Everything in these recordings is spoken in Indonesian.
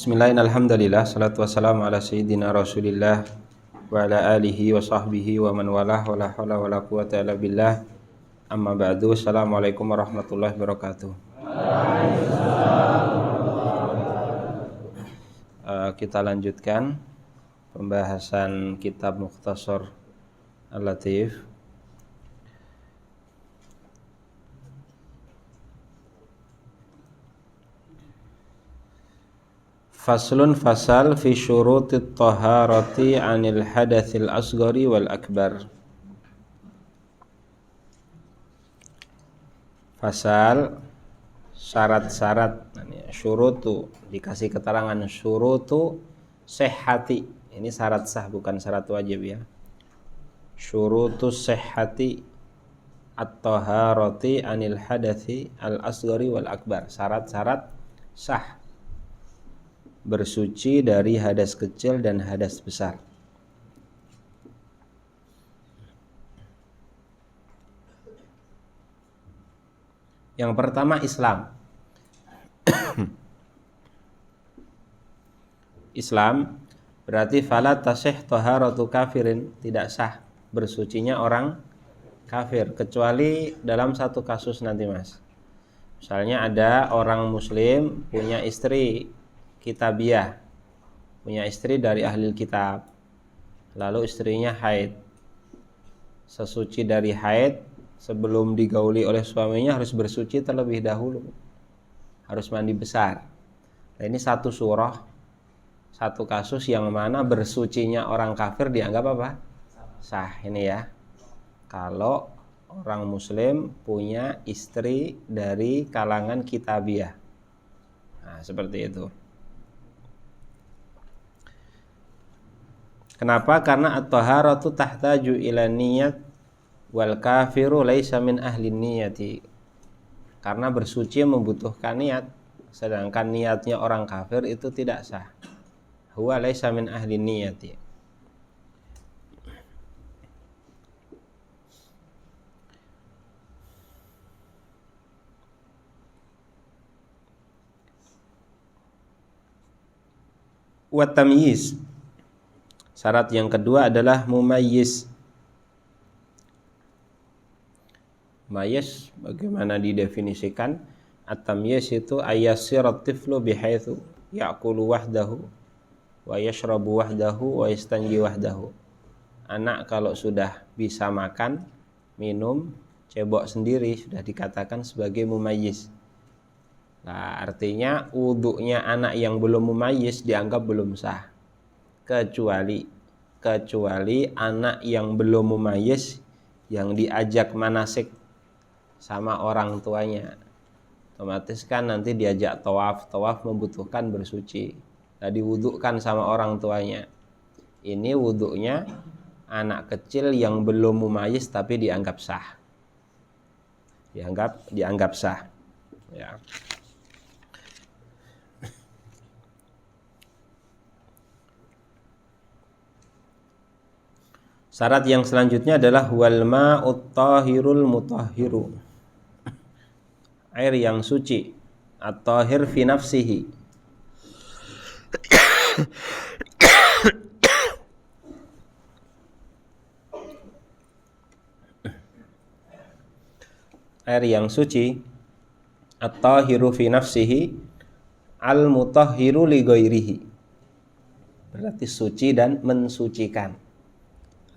Bismillahirrahmanirrahim. Alhamdulillah, salatu wassalamu ala sayyidina Rasulillah wa ala alihi wa sahbihi wa man walah wa la haula wa la quwwata illa billah. Amma ba'du. Assalamualaikum warahmatullahi wabarakatuh. Kita lanjutkan pembahasan kitab Mukhtasar Al-Latif. Faslun fasal fi syurutit taharati anil hadatsil asghari wal akbar. Fasal syarat-syarat, syurutu dikasih keterangan syurutu sehhati. Ini syarat sah bukan syarat wajib ya. Syurutu sehhati at-taharati anil hadatsi al asghari wal akbar. Syarat-syarat sah bersuci dari hadas kecil dan hadas besar. Yang pertama Islam. Islam berarti fala tasih taharatu kafirin, tidak sah bersucinya orang kafir kecuali dalam satu kasus nanti Mas. Misalnya ada orang muslim punya istri kitabiah, punya istri dari ahli kitab, lalu istrinya haid. Sesuci dari haid, sebelum digauli oleh suaminya harus bersuci terlebih dahulu, harus mandi besar. Nah, ini satu surah, satu kasus yang mana bersucinya orang kafir dianggap apa? Sah. Ini ya, kalau orang muslim punya istri dari kalangan kitabiah. Nah, seperti itu. Kenapa? Karena at-taharatu tahtaju ila niyat wal kafiru laisa min ahli niyati. Karena bersuci membutuhkan niat, sedangkan niatnya orang kafir itu tidak sah. Huwa laisa min ahli niyati. Wa tamyiz. Syarat yang kedua adalah mumayyiz. Mayyiz bagaimana didefinisikan? At-tamyiz itu ayassirat tiflu bihaitsu ya'kulu wahdahu wa yashrabu wahdahu wa yastanji wahdahu. Anak kalau sudah bisa makan, minum, cebok sendiri sudah dikatakan sebagai mumayyiz. Nah, artinya wudunya anak yang belum mumayyiz dianggap belum sah. Kecuali anak yang belum mumayyiz yang diajak manasik sama orang tuanya, otomatis kan nanti diajak tawaf membutuhkan bersuci, nah diwudukkan sama orang tuanya. Ini wuduknya anak kecil yang belum mumayyiz tapi dianggap sah, dianggap sah ya. Syarat yang selanjutnya adalah wal ma'ut tahirul mutahhiru. Air yang suci, at-tahir fi nafsihi. Air yang suci, at-tahiru fi nafsihi, al-mutahhiru li ghairihi. Berarti suci dan mensucikan.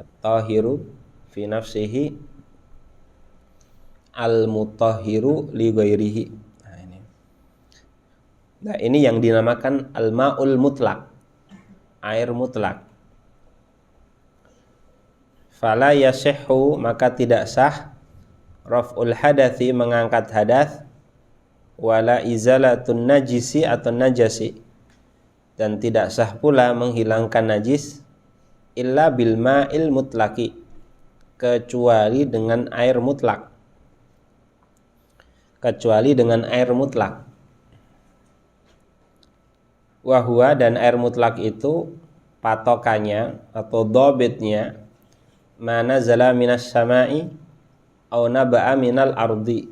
At-tahiru fi nafsihi al-mutahhiru li ghairihi. Nah, ini yang dinamakan al-ma'ul mutlak, air mutlak. Fala yasihhu, maka tidak sah raf'ul hadathi, mengangkat hadas, wala izalatun najisi atau najasi, dan tidak sah pula menghilangkan najis, illa bil ma'il mutlaki, kecuali dengan air mutlak. Wahwa, dan air mutlak itu patokannya atau dhabitnya mana zala minas sama'i au naba'a minal ardi,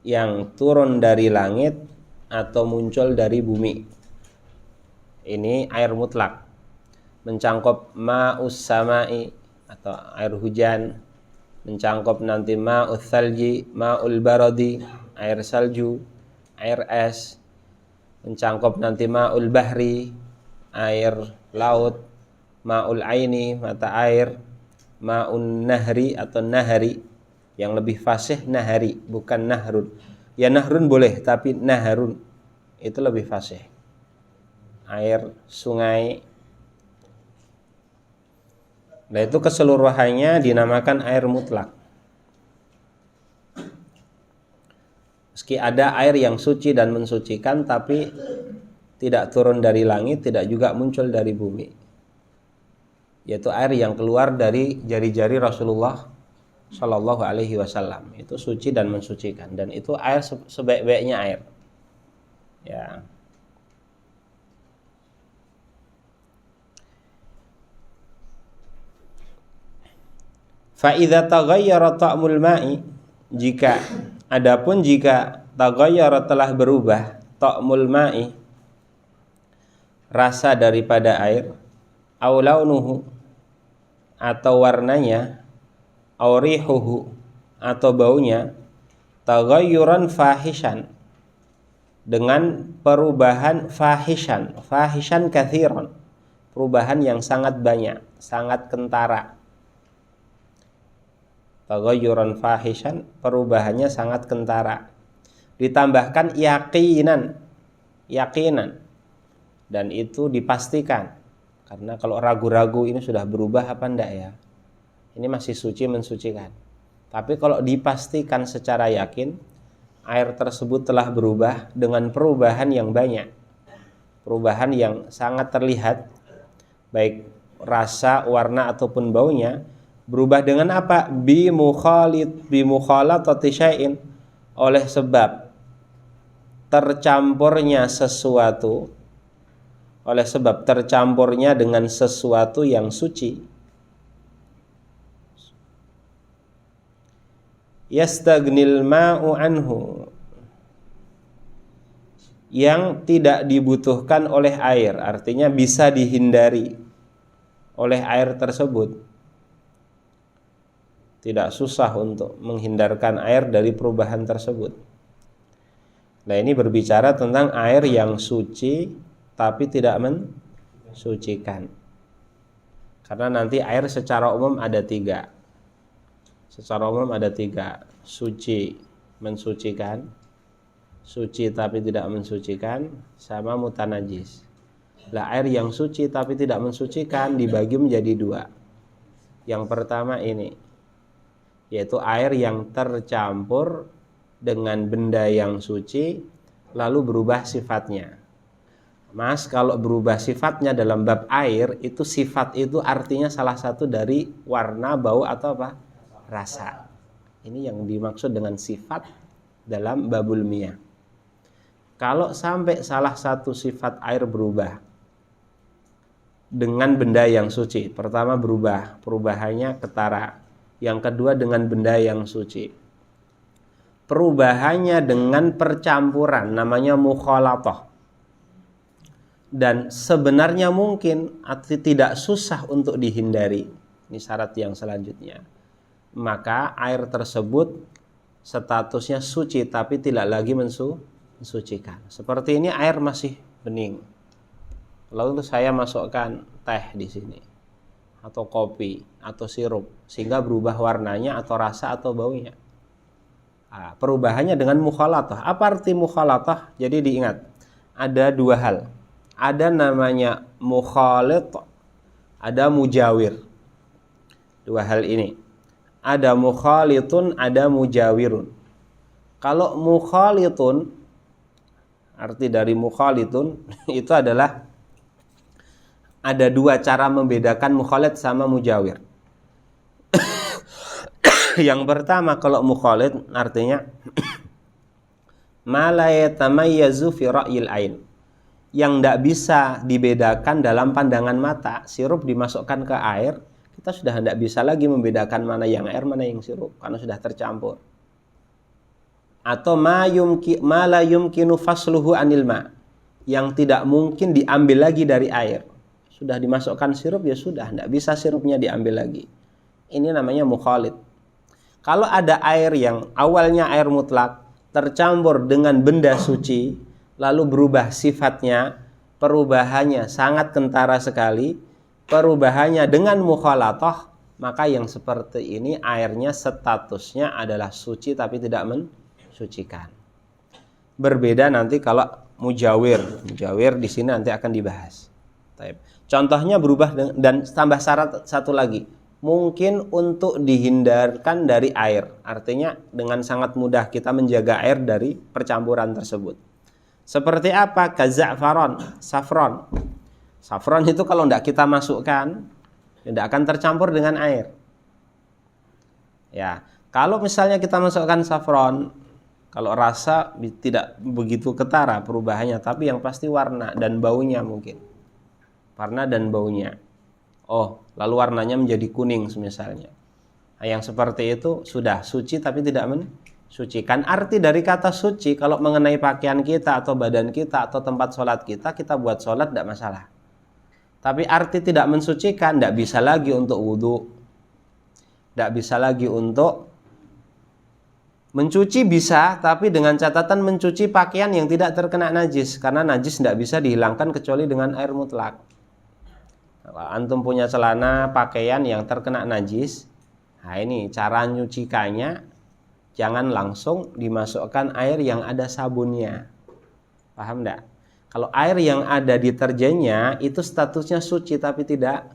yang turun dari langit atau muncul dari bumi. Ini air mutlak. Mencangkup ma'us samai atau air hujan, mencangkup nanti ma'ul thalji, ma'ul baradi, air salju, air es, mencangkup nanti ma'ul bahri, air laut, ma'ul aini, mata air, ma'un nahri atau nahari, yang lebih fasih nahari, bukan nahrun. Ya nahrun boleh, tapi naharun itu lebih fasih. Air sungai. Nah, itu keseluruhannya dinamakan air mutlak. Meski ada air yang suci dan mensucikan, tapi tidak turun dari langit, tidak juga muncul dari bumi. Yaitu air yang keluar dari jari-jari Rasulullah Shallallahu Alaihi Wasallam. Itu suci dan mensucikan. Dan itu air sebaik-baiknya air. Ya. Fa'idha taghayyara ta'mul ma'i, jika taghayyara telah berubah ta'mul ma'i, rasa daripada air, aw launuhu atau warnanya, aw rihuhu atau baunya, taghayyuran fahishan, dengan perubahan fahishan kathiran, perubahan yang sangat banyak, sangat kentara. Taghayyuran fahishan, perubahannya sangat kentara. Ditambahkan yaqinan, dan itu dipastikan. Karena kalau ragu-ragu ini sudah berubah apa enggak ya, ini masih suci mensucikan. Tapi kalau dipastikan secara yakin air tersebut telah berubah dengan perubahan yang banyak, perubahan yang sangat terlihat, baik rasa, warna ataupun baunya. Berubah dengan apa? Bi mukhalatati syai'in, oleh sebab tercampurnya sesuatu, oleh sebab tercampurnya dengan sesuatu yang suci. Yastagnil ma'u anhu, yang tidak dibutuhkan oleh air, artinya bisa dihindari oleh air tersebut. Tidak susah untuk menghindarkan air dari perubahan tersebut. Nah, ini berbicara tentang air yang suci tapi tidak mensucikan. Karena nanti air secara umum ada tiga. Secara umum ada tiga. Suci mensucikan, suci tapi tidak mensucikan, sama mutanajis. Lah, air yang suci tapi tidak mensucikan dibagi menjadi dua. Yang pertama ini, yaitu air yang tercampur dengan benda yang suci lalu berubah sifatnya. Mas, kalau berubah sifatnya dalam bab air, itu sifat itu artinya salah satu dari warna, bau atau apa? Rasa. Ini yang dimaksud dengan sifat dalam babul miyah. Kalau sampai salah satu sifat air berubah dengan benda yang suci, pertama berubah, perubahannya ketara. Yang kedua dengan benda yang suci. Perubahannya dengan percampuran, namanya mukhalatah. Dan sebenarnya mungkin atau tidak susah untuk dihindari. Ini syarat yang selanjutnya. Maka air tersebut statusnya suci tapi tidak lagi mensucikan. Seperti ini air masih bening. Lalu saya masukkan teh di sini, atau kopi, atau sirup, sehingga berubah warnanya, atau rasa, atau baunya. Nah, perubahannya dengan mukhalatah. Apa arti mukhalatah? Jadi diingat, ada dua hal. Ada namanya mukhalit, ada mujawir. Dua hal ini. Ada mukhalitun, ada mujawirun. Kalau mukhalitun, arti dari mukhalitun itu adalah ada dua cara membedakan mukhalit sama mujawir. Yang pertama, kalau mukhalit artinya ma la yatamayyazu fi ra'yil ain, yang tidak bisa dibedakan dalam pandangan mata. Sirup dimasukkan ke air, kita sudah tidak bisa lagi membedakan mana yang air, mana yang sirup, karena sudah tercampur. Atau ma la yumkinu fasluhu anil ma, yang tidak mungkin diambil lagi dari air. Sudah dimasukkan sirup ya sudah, tidak bisa sirupnya diambil lagi. Ini namanya mukhalid. Kalau ada air yang awalnya air mutlak tercampur dengan benda suci, lalu berubah sifatnya, perubahannya sangat kentara sekali, perubahannya dengan mukhalatah, maka yang seperti ini airnya statusnya adalah suci tapi tidak mensucikan. Berbeda nanti kalau mujawir. Mujawir di sini nanti akan dibahas. Contohnya berubah dan tambah syarat satu lagi. Mungkin untuk dihindarkan dari air. Artinya dengan sangat mudah kita menjaga air dari percampuran tersebut. Seperti apa? Kaza'faron, safron. Safron itu kalau tidak kita masukkan, tidak akan tercampur dengan air. Ya, kalau misalnya kita masukkan safron, kalau rasa tidak begitu ketara perubahannya, tapi yang pasti warna dan baunya mungkin. Warna dan baunya. Oh, lalu warnanya menjadi kuning misalnya. Nah, yang seperti itu sudah suci tapi tidak mensucikan. Arti dari kata suci kalau mengenai pakaian kita atau badan kita atau tempat sholat kita buat sholat tidak masalah. Tapi arti tidak mensucikan, tidak bisa lagi untuk wudhu, tidak bisa lagi untuk mencuci bisa, tapi dengan catatan mencuci pakaian yang tidak terkena najis, karena najis tidak bisa dihilangkan kecuali dengan air mutlak. Kalau antum punya celana pakaian yang terkena najis, nah ini cara nyucikannya, jangan langsung dimasukkan air yang ada sabunnya. Paham enggak? Kalau air yang ada deterjennya itu statusnya suci tapi tidak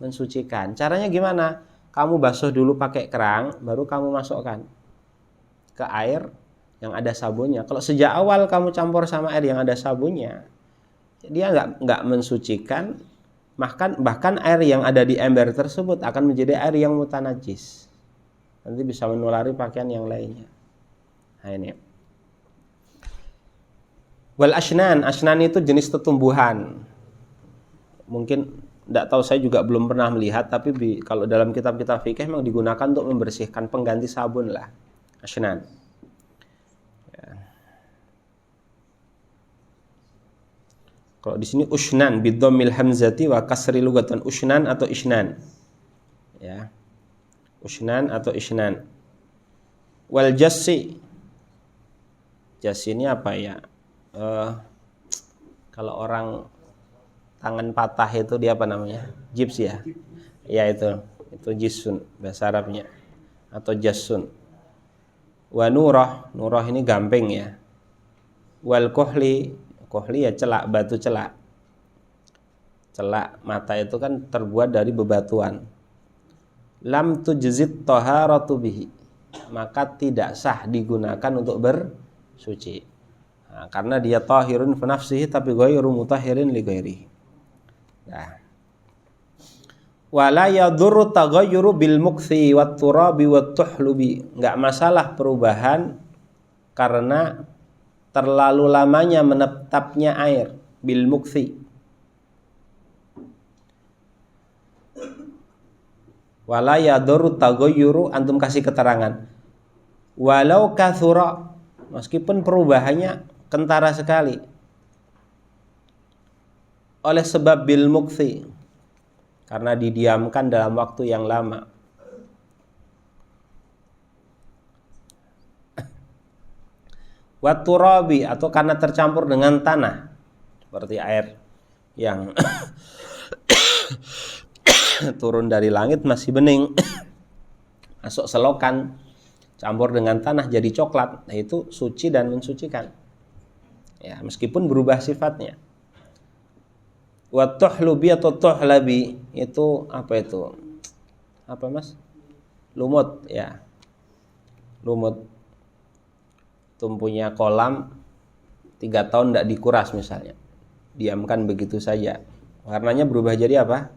mensucikan. Caranya gimana? Kamu basuh dulu pakai kerang, baru kamu masukkan ke air yang ada sabunnya. Kalau sejak awal kamu campur sama air yang ada sabunnya, dia enggak mensucikan. Bahkan air yang ada di ember tersebut akan menjadi air yang mutanajis. Nanti bisa menulari pakaian yang lainnya. Nah ini. Wal asnan itu jenis tumbuhan. Mungkin tidak tahu, saya juga belum pernah melihat, tapi kalau dalam kitab-kitab fikih memang digunakan untuk membersihkan, pengganti sabun lah. Asnan. Kalau di sini usnan bidhammil hamzati wa kasri lugatan, usnan atau isnan. Ya. Usnan atau isnan. Wal jassi. Jassi ini apa ya? Kalau orang tangan patah itu dia apa namanya? Gips ya. Ya itu jisun bahasa Arabnya, atau jassun. Wa nurah ini gamping ya. Wal kohli ya celak, batu celak. Celak mata itu kan terbuat dari bebatuan. Lam tujzit taharatu bihi, maka tidak sah digunakan untuk bersuci. Nah, karena dia tahirun fi nafsihi tapi ghairu mutahhirin li ghairihi. Nah. Wala yadurru taghayyuru bil mukthi wat turabi wat tuhlubi. Enggak masalah perubahan karena terlalu lamanya menetapnya air, bil mukthi. Wala yadurru taghayyuru, antum kasih keterangan. Walau kathura, meskipun perubahannya kentara sekali. Oleh sebab bil mukthi, karena didiamkan dalam waktu yang lama. Waturabi, atau karena tercampur dengan tanah, seperti air yang turun dari langit masih bening, masuk selokan, campur dengan tanah jadi coklat. Nah, itu suci dan mensucikan. Ya, meskipun berubah sifatnya. Wa tuhlubi atau tuhlabi itu apa itu? Apa Mas? Lumut ya. Lumut. Tumpunya kolam 3 tahun tidak dikuras misalnya. Diamkan begitu saja. Warnanya berubah jadi apa?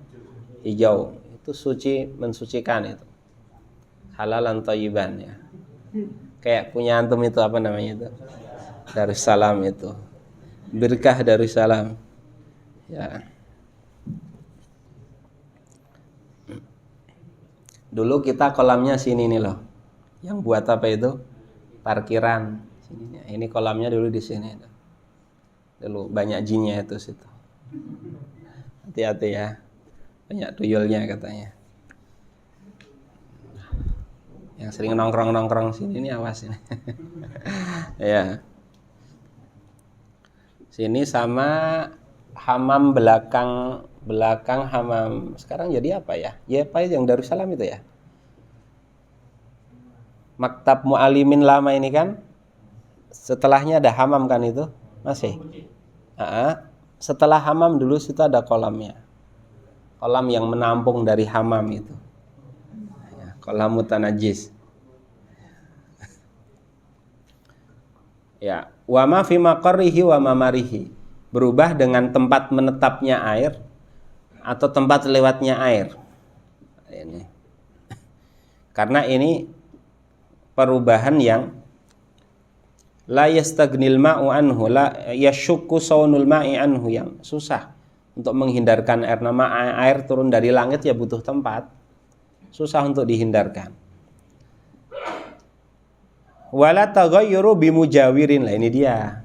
Hijau. Itu suci, mensucikan itu. Halalan thayyiban ya. Kayak punya antum itu apa namanya itu? Darussalam itu. Berkah Darussalam. Ya. Dulu kita kolamnya sini nih loh. Yang buat apa itu? Parkiran. Ini kolamnya dulu di sini. Dulu banyak jinnya itu situ. Hati-hati ya. Banyak tuyulnya katanya. Yang sering nongkrong-nongkrong sini ini awas ini. Ya. Sini sama hamam belakang hamam. Sekarang jadi apa ya? Ya apa yang Darussalam itu ya? Maktab Mu'alimin lama ini kan. Setelahnya ada hamam kan itu? Masih. Setelah hamam dulu situ ada kolamnya. Kolam yang menampung dari hamam itu. Kolam mutanajis. Ya, wa ma fi maqarrihi wa mamarihi. Berubah dengan tempat menetapnya air atau tempat lewatnya air. Ini. Karena ini perubahan yang la yastagnil ma'u anhu, la yashukku saunul ma'i anhu, yang susah untuk menghindarkan air. Nama air turun dari langit ya butuh tempat. Susah untuk dihindarkan. Wala taghayyuru bimujawirin. Lah ini dia.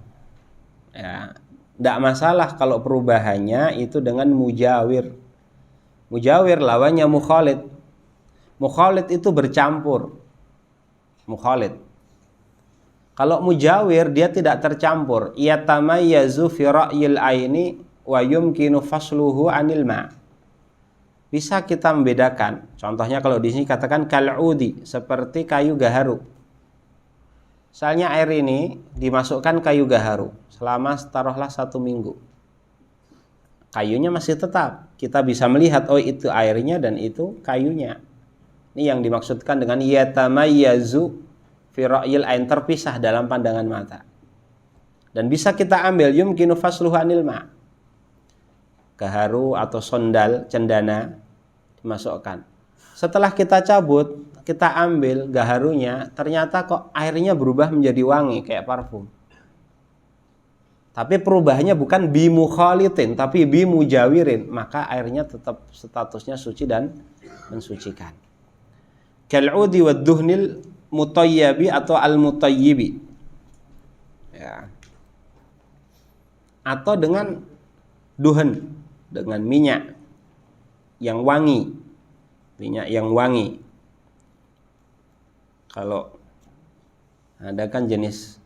Ya, enggak masalah kalau perubahannya itu dengan mujawir. Mujawir lawannya mukhalid. Mukhalid itu bercampur. Mukhalid. Kalau mujawir dia tidak tercampur. Yatamayyazu fi ra'yil aini wa yumkinu fasluhu 'anil ma'. Bisa kita membedakan. Contohnya kalau di sini katakan kal'udi, seperti kayu gaharu. Misalnya air ini dimasukkan kayu gaharu selama taruhlah 1 minggu. Kayunya masih tetap. Kita bisa melihat oh itu airnya dan itu kayunya. Ini yang dimaksudkan dengan yatamayyazu fi ra'yil ain, terpisah dalam pandangan mata. Dan bisa kita ambil yumkinu fasluhu 'anil ma'. Gaharu atau sondal, cendana dimasukkan. Setelah kita cabut, kita ambil gaharunya, ternyata kok airnya berubah menjadi wangi kayak parfum. Tapi perubahannya bukan bimukhalitin, tapi bimujawirin, maka airnya tetap statusnya suci dan mensucikan. Kal'udi wad duhnil mutayyabi atau al-mutayyibi. Ya. Atau dengan duhen, dengan minyak yang wangi, minyak yang wangi. Kalau ada kan jenis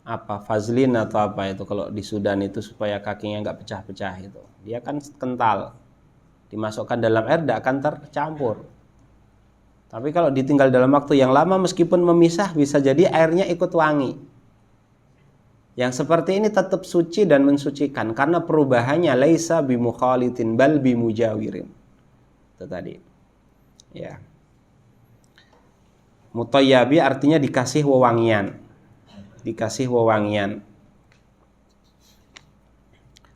apa Vaseline atau apa itu, kalau di Sudan itu supaya kakinya nggak pecah-pecah itu, dia kan kental, dimasukkan dalam air tidak akan tercampur. Tapi kalau ditinggal dalam waktu yang lama meskipun memisah bisa jadi airnya ikut wangi. Yang seperti ini tetap suci dan mensucikan karena perubahannya laisa bimukhalitin bal bimujawirin. Itu tadi. Ya. Mutayyabi artinya dikasih wewangian. Dikasih wewangian.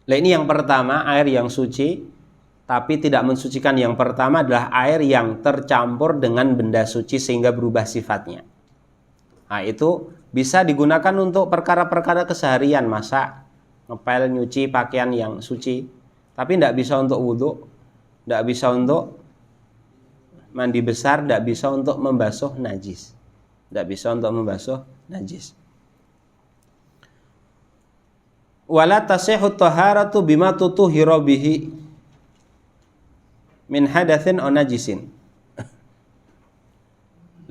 Nah, ini yang pertama, air yang suci tapi tidak mensucikan. Yang pertama adalah air yang tercampur dengan benda suci sehingga berubah sifatnya. Nah, itu bisa digunakan untuk perkara-perkara keseharian, masak, ngepel, nyuci pakaian yang suci. Tapi tidak bisa untuk wudhu, tidak bisa untuk mandi besar, tidak bisa untuk membasuh najis. Tidak bisa untuk membasuh najis. Wala tasihhu taharatu bima tutuhiru bihi min hadatsin aw najisin.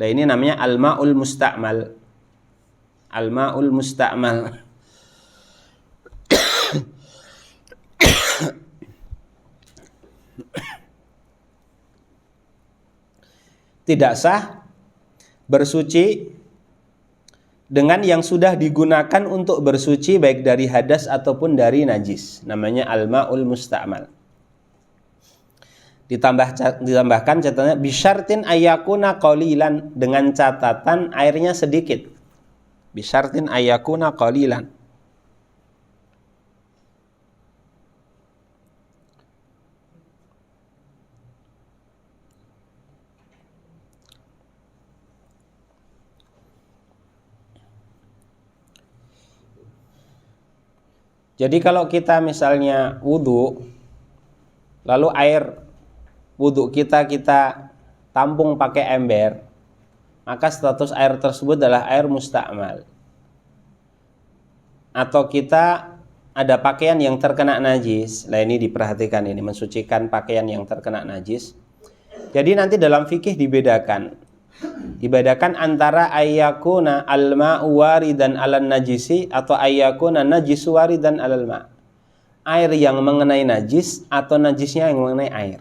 Lah ini namanya al-ma'ul musta'mal. Al-ma'ul musta'mal. Tidak sah bersuci dengan yang sudah digunakan untuk bersuci baik dari hadas ataupun dari najis. Namanya al-ma'ul musta'mal. Ditambahkan catatannya bisyartin ayakuna qalilan, dengan catatan airnya sedikit. Bisyartin ayakuna qalilan. Jadi kalau kita misalnya wudhu, lalu air wudhu kita tampung pakai ember, maka status air tersebut adalah air musta'mal. Atau kita ada pakaian yang terkena najis, lah ini diperhatikan, ini mensucikan pakaian yang terkena najis. Jadi nanti dalam fikih dibedakan antara ayyakuna al-ma'u waridan 'alan najisi atau ayyakuna najisu waridan 'alal ma'. Air yang mengenai najis atau najisnya yang mengenai air.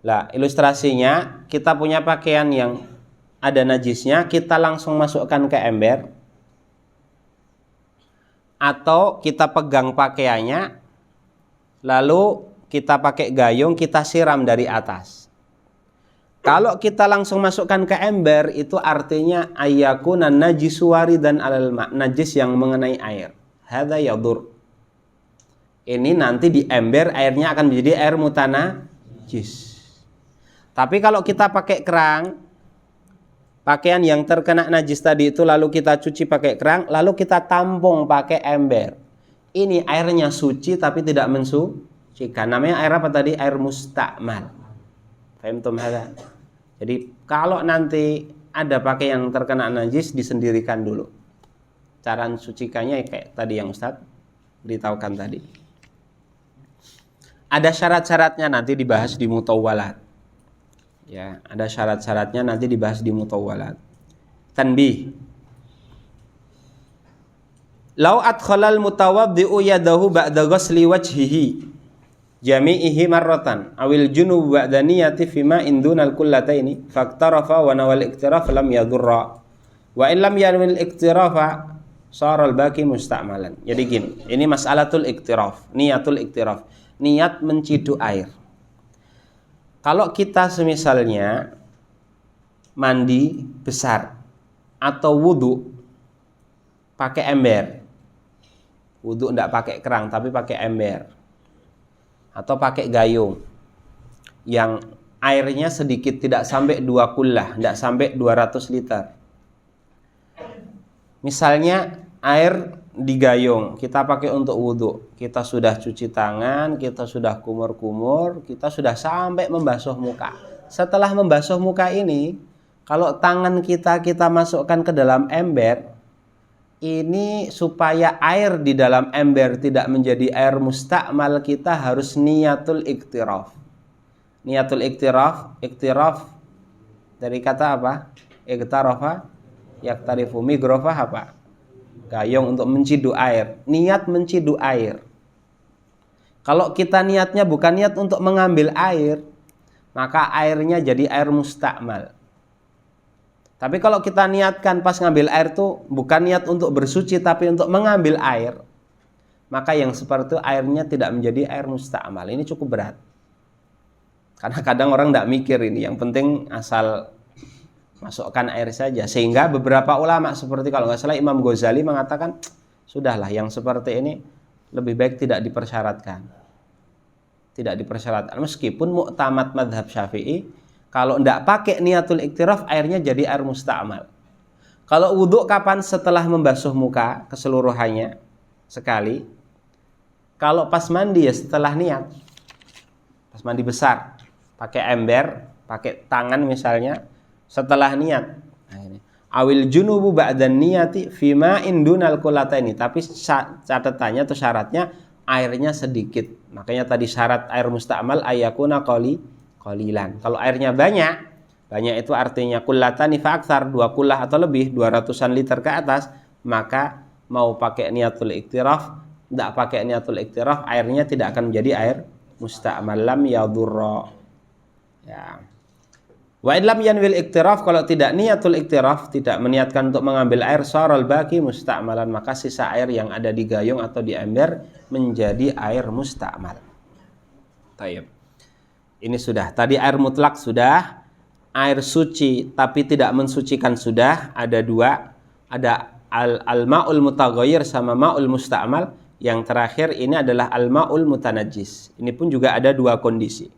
Lah, ilustrasinya kita punya pakaian yang ada najisnya, kita langsung masukkan ke ember, atau kita pegang pakaiannya lalu kita pakai gayung, kita siram dari atas. Kalau kita langsung masukkan ke ember, itu artinya ayyakuna najisu waridan 'alal ma', najis yang mengenai air. Hadza yadur. Ini nanti di ember airnya akan menjadi air mutanajis. Tapi kalau kita pakai kerang, pakaian yang terkena najis tadi itu lalu kita cuci pakai kerang, lalu kita tampung pakai ember. Ini airnya suci tapi tidak mensucikan. Namanya air apa tadi? Air mustakmal. Fahimtum hadza? Jadi kalau nanti ada pakaian yang terkena najis, disendirikan dulu. Cara mensucikannya kayak tadi yang Ustaz beritahukan tadi. Ada syarat-syaratnya nanti dibahas di mutawwalat. Ya, ada syarat-syaratnya nanti dibahas di mutawwalat. Tanbih. Lau adkhalal mutawaddi'u yadahu ba'da ghasli wajhihi jami'ihi marratan awil junub ba'da niyati fima indunal kullataini faktarafa wa nawal iktiraf lam yadurra wa in lam yanwil iktirafa saral baqi musta'malan. Jadi gini, ini mas'alatul iktiraf, niyatul iktiraf, niat menciduk air. Kalau kita semisalnya mandi besar atau wudu pakai ember, wudu enggak pakai kerang tapi pakai ember, atau pakai gayung yang airnya sedikit, tidak sampai 2 kullah, enggak sampai 200 liter. Misalnya air di gayung kita pakai untuk wudu, kita sudah cuci tangan, kita sudah kumur-kumur, kita sudah sampai membasuh muka. Setelah membasuh muka ini, kalau tangan kita masukkan ke dalam ember, ini supaya air di dalam ember tidak menjadi air mustakmal, kita harus niyatul iktiraf. Niyatul iktiraf, iktiraf dari kata apa? Iktarafa, yaktarifu, migrofa apa? Gayung, untuk menciduk air. Niat menciduk air. Kalau kita niatnya bukan niat untuk mengambil air, maka airnya jadi air mustakmal. Tapi kalau kita niatkan pas ngambil air itu bukan niat untuk bersuci tapi untuk mengambil air, maka yang seperti itu airnya tidak menjadi air mustakmal. Ini cukup berat. Karena kadang orang tidak mikir ini, yang penting asal masukkan air saja. Sehingga beberapa ulama seperti kalau nggak salah Imam Ghazali mengatakan, sudahlah yang seperti ini lebih baik tidak dipersyaratkan. Tidak dipersyaratkan. Meskipun mu'tamad madhab Syafi'i, kalau tidak pakai niatul iktiraf, airnya jadi air mustakmal. Kalau wudhu kapan? Setelah membasuh muka keseluruhannya sekali. Kalau pas mandi ya setelah niat. Pas mandi besar, pakai ember, pakai tangan misalnya, setelah niat. Nah, ini. Awil junubu ba'dan niyati fima indunal kulataini. Tapi catatannya atau syaratnya airnya sedikit. Makanya tadi syarat air mustakmal ayakuna qalilan. Kalau airnya banyak itu artinya kullatani fa aktsar, 2 kullah atau lebih, 200-an liter ke atas, maka mau pakai niatul iktiraf, tidak pakai niatul iktiraf, airnya tidak akan menjadi air mustakmal, lam yadurra. Ya. Wa in lam yanwil iktiraf, kalau tidak niatul iktiraf, tidak meniatkan untuk mengambil air, saral baqi mustakmalan, maka sisa air yang ada di gayung atau di ember menjadi air mustakmal. Tayyib. Ini sudah. Tadi air mutlak sudah, air suci tapi tidak mensucikan sudah, ada 2. Ada al-ma'ul mutaghayyir sama ma'ul mustakmal. Yang terakhir ini adalah al-ma'ul mutanajjis. Ini pun juga ada 2 kondisi.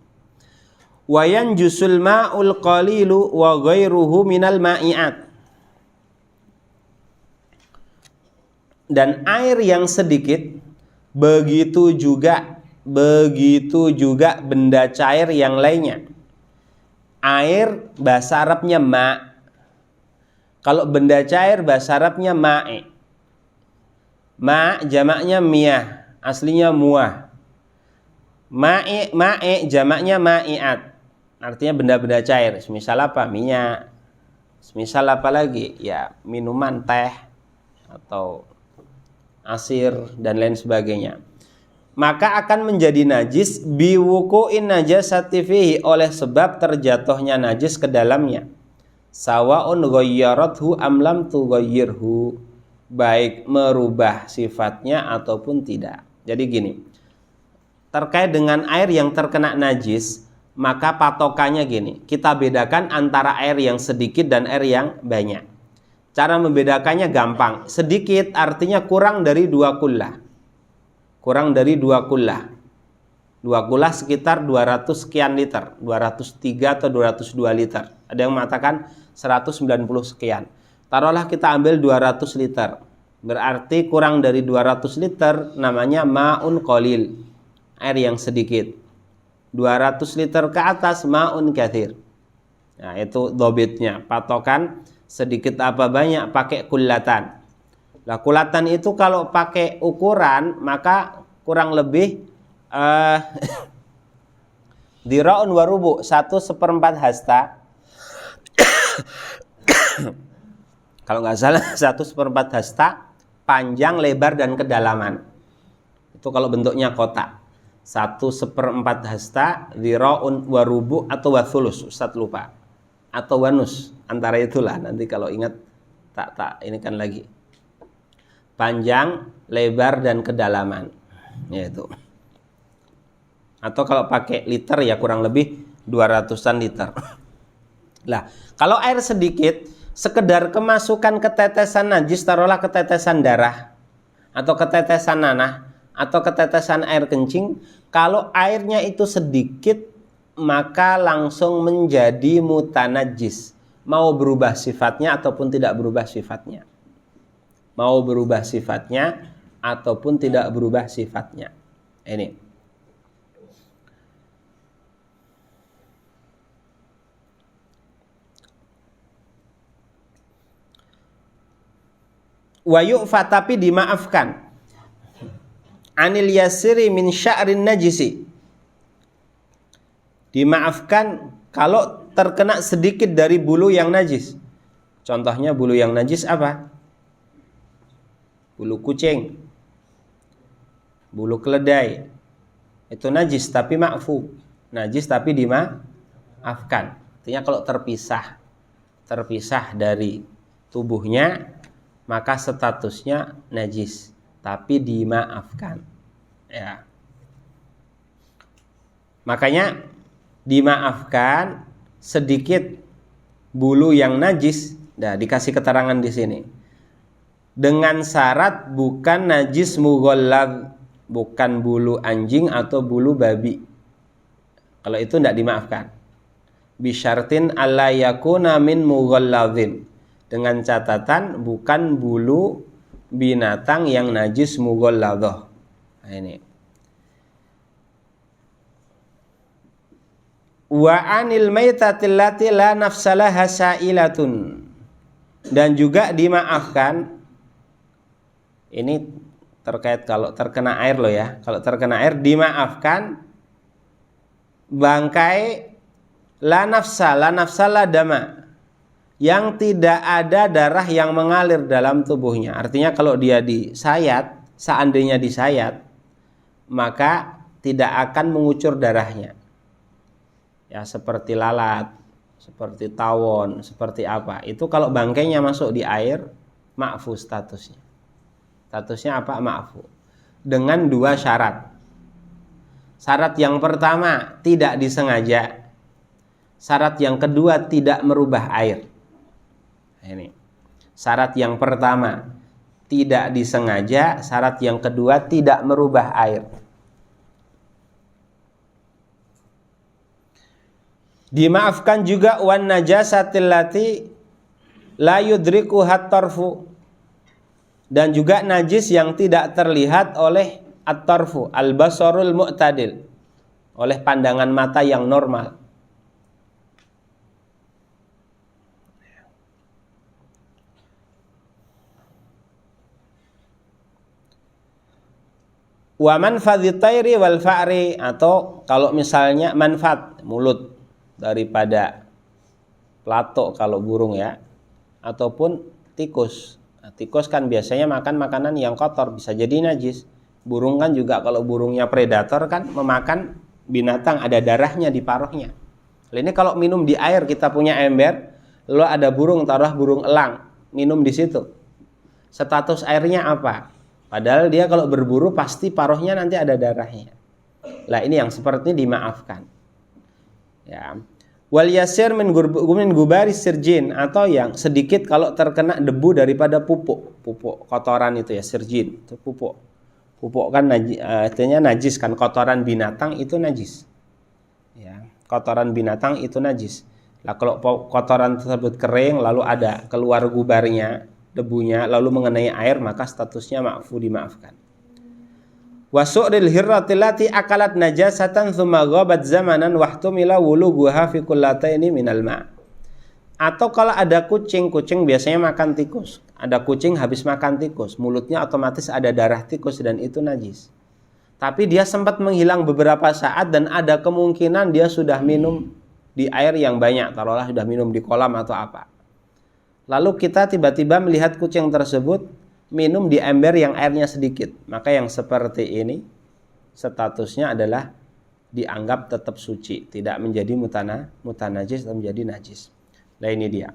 Wa yanjusul ma'ul qalilu wa ghairuhu minal ma'iat. Dan air yang sedikit, begitu juga benda cair yang lainnya. Air bahasa Arabnya ma'. Kalau benda cair bahasa Arabnya ma'i. Ma jamaknya miyah, aslinya muah. Mae jamaknya ma'iat, artinya benda-benda cair. Misal apa? Minyak. Misal apa lagi? Ya minuman, teh atau asir dan lain sebagainya. Maka akan menjadi najis biwuku'in najasati fihi, oleh sebab terjatuhnya najis ke dalamnya. Sawa'un ghayyarathu am lam tughayyirhu, baik merubah sifatnya ataupun tidak. Jadi gini, terkait dengan air yang terkena najis, maka patokannya gini, kita bedakan antara air yang sedikit dan air yang banyak. Cara membedakannya gampang. Sedikit artinya kurang dari 2 kullah. Kurang dari 2 kullah. 2 kullah sekitar 200 sekian liter, 203 atau 202 liter. Ada yang mengatakan 190 sekian. Taruhlah kita ambil 200 liter. Berarti kurang dari 200 liter namanya ma'un qalil, air yang sedikit. 200 liter ke atas ma'un katsir. Nah, itu dobitnya, patokan sedikit apa banyak pakai kullatan. Lah kulatan itu kalau pakai ukuran maka kurang lebih dira'un warubu, 1/4 hasta. Kalau nggak salah 1/4 hasta, panjang, lebar, dan kedalaman. Itu kalau bentuknya kotak. 1/4 hasta, dira'un warubu atau wathulus, Ustaz lupa. Atau wanus, antara itulah. Nanti kalau ingat tak ini kan lagi. Panjang, lebar, dan kedalaman. Yaitu. Atau kalau pakai liter ya kurang lebih 200-an liter. Lah, kalau air sedikit, sekedar kemasukan ketetesan najis, taruhlah ketetesan darah atau ketetesan nanah atau ketetesan air kencing, kalau airnya itu sedikit maka langsung menjadi mutanajis, mau berubah sifatnya ataupun tidak berubah sifatnya. Mau berubah sifatnya ataupun tidak berubah sifatnya. Ini. Wa yu'fa, tapi dimaafkan. Anil yasiri min sya'rin najisi. Dimaafkan kalau terkena sedikit dari bulu yang najis. Contohnya bulu yang najis apa? Bulu kucing, bulu keledai. Itu najis tapi ma'fu. Najis tapi dimaafkan. Artinya kalau terpisah dari tubuhnya, maka statusnya najis tapi dimaafkan. Ya. Makanya dimaafkan sedikit bulu yang najis. Nah, dikasih keterangan di sini. Dengan syarat bukan najis mughallad, bukan bulu anjing atau bulu babi. Kalau itu tidak dimaafkan. Bisyartin alla yakuna min mughalladhin. Dengan catatan bukan bulu binatang yang najis mughalladhah. Nah, ini. Wa anil maitatil lati la nafsalaha sa'ilatun. Dan juga dimaafkan, ini terkait kalau terkena air loh ya. Kalau terkena air dimaafkan bangkai la nafsala dama, yang tidak ada darah yang mengalir dalam tubuhnya. Artinya kalau dia disayat, seandainya disayat, maka tidak akan mengucur darahnya. Ya, seperti lalat, seperti tawon, seperti apa. Itu kalau bangkainya masuk di air, ma'fu statusnya. Statusnya apa? Ma'fu. Dengan 2 syarat. Syarat yang pertama, tidak disengaja. Syarat yang kedua, tidak merubah air. Ini. Syarat yang pertama, tidak disengaja. Syarat yang kedua, tidak merubah air. Dimaafkan juga wan najasatil lati la yudriku hat-tarfu, dan juga najis yang tidak terlihat oleh at-tarfu, al-basarul mu'tadil, oleh pandangan mata yang normal. Wa manfadhi tayri wal fa'ri, atau kalau misalnya manfaat mulut daripada pelatuk kalau burung ya, ataupun tikus. Nah, tikus kan biasanya makan makanan yang kotor, bisa jadi najis. Burung kan juga kalau burungnya predator kan memakan binatang ada darahnya di paruhnya. Ini kalau minum di air, kita punya ember, lalu ada burung, taruh burung elang, minum di situ. Status airnya apa? Padahal dia kalau berburu pasti paruhnya nanti ada darahnya. Lah ini yang seperti ini dimaafkan. Ya. Wal yasir min gubari sirjin, atau yang sedikit kalau terkena debu daripada pupuk kotoran itu ya, sirjin itu pupuk kan artinya najis kan, kotoran binatang itu najis. Ya, kotoran binatang itu najis. Lah kalau kotoran tersebut kering lalu ada keluar gubarnya, debunya, lalu mengenai air, maka statusnya ma'fu, dimaafkan. Wa su'ril hirrati lati akalat najasatan thumma ghabat zamanan wahtumila wuluguha fi kullataini minal ma'. Atau kalau ada kucing biasanya makan tikus. Ada kucing habis makan tikus, mulutnya otomatis ada darah tikus dan itu najis. Tapi dia sempat menghilang beberapa saat dan ada kemungkinan dia sudah minum di air yang banyak, taruhlah sudah minum di kolam atau apa. Lalu kita tiba-tiba melihat kucing tersebut minum di ember yang airnya sedikit. Maka yang seperti ini statusnya adalah dianggap tetap suci, tidak menjadi mutanajis atau menjadi najis. Nah ini dia.